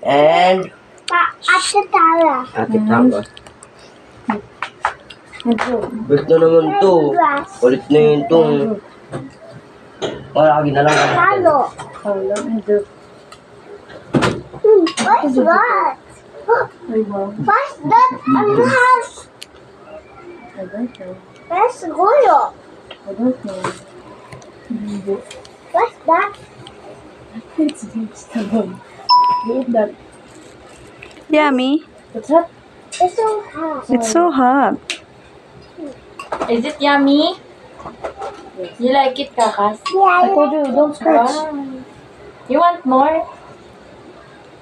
And Ate Tara. Ate Tara. Bait na naman to. Ulit na yun itong malaki na lang. Halo. What's that? What's that? Ano has? Where's Goyo? What's that? It's vegetable. You eat that. Yummy. What's that? It's so hot. It's so hot. Is it yummy? You like it, Kakas? Yeah, I told you, don't scratch. You want more?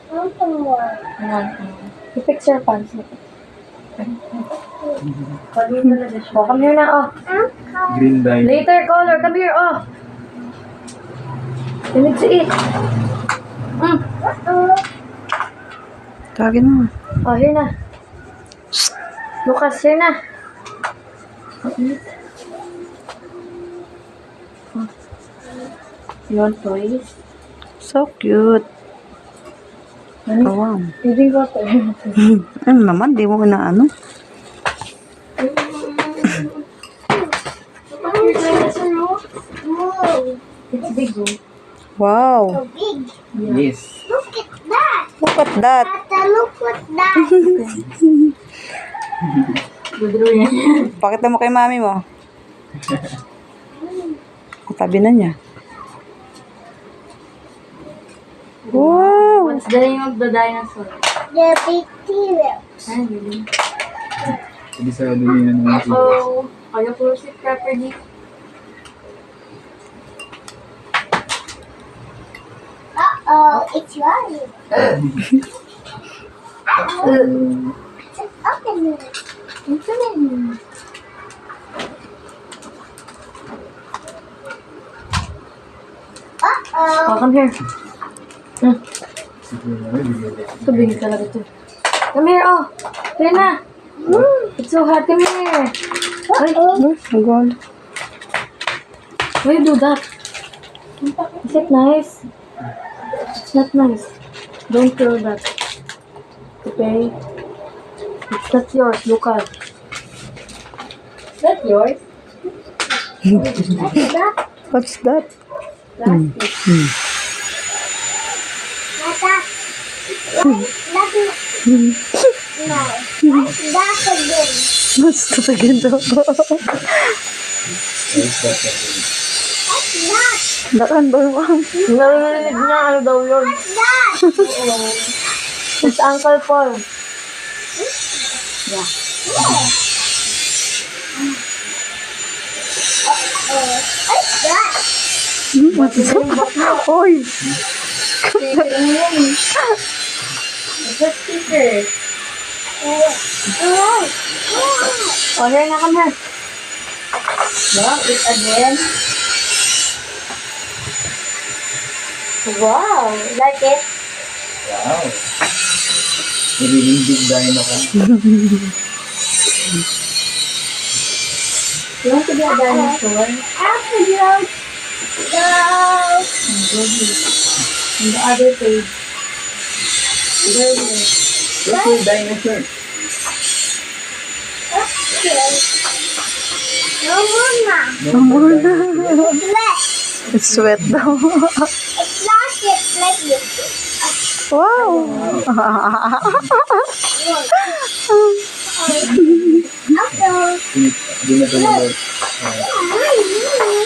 I want some more. You want more. You fix your pants. Oh, come here na, oh. Green dye. Later, color. Come here, oh. You need to eat. Tawagin mo. Oh, here na. Lucas, here na. Eat. You want toys? So cute. Oh, wow. Feeding water. Ano naman, di mo na ano. It's big, oh. Wow. So big. Yes. Look at that. Look at that. Tata, look at that. Dudro yan. Pakita mo kay mami mo. Katabi na niya. Wow. What's the name of the dinosaur? The big T-Rex. Ay, really? Hindi sa dulinan ng mga Oh, kaya close it properly. Uh-oh, it's running. Open it. Open it. Uh-oh. Oh, come here. siguro na bigyan. Ito, bigay talaga ito. Come here, oh. Here na. It's so hot. Come here. Ay, Oh, my God. why you do that? Is it nice? It's not nice. Don't throw that. Okay? It's not yours. Look at. Is that yours? What's that? Plastic. Tata. No. That's again. What's that again daw? What's that? Daan ba yung Narinig niya ano daw yun. What's that? It's Uncle Paul. Yeah. What's that? What's that? Oy! Sticker yun. It's a sticker. Oh, here na, come here. Wow, it again. Wow, like it? Wow. Nagiging big dino ka. You want to be a dinosaur? After you go. On the other page. There it is. What's your dinosaur? Okay. No more now. No more na. Let's. It's sweat daw. It's plastic like this. Wow! Okay. Hindi na ito mag-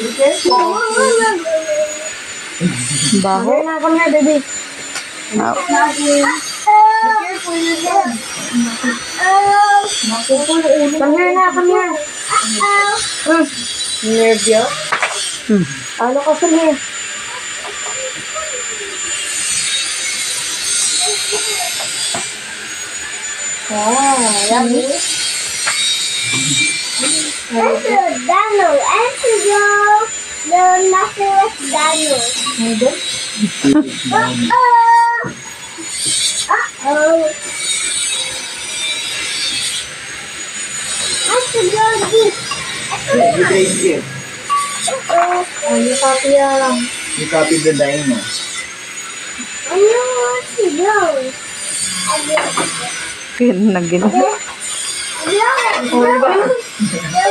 Be careful. Baho. Here na, come here, baby. Ah, Be careful, your head. Come here na, come here. Nervyo? Ano ka sa here? Wow, yummy. That's a dino. Answer yo. The nothing dino. Maybe? Uh-oh. Uh-oh. Answer yo this. You take it. Uh-oh. Oh, you copy lang. You copied the dino. I know what to do. Kaya nagin. Look, look.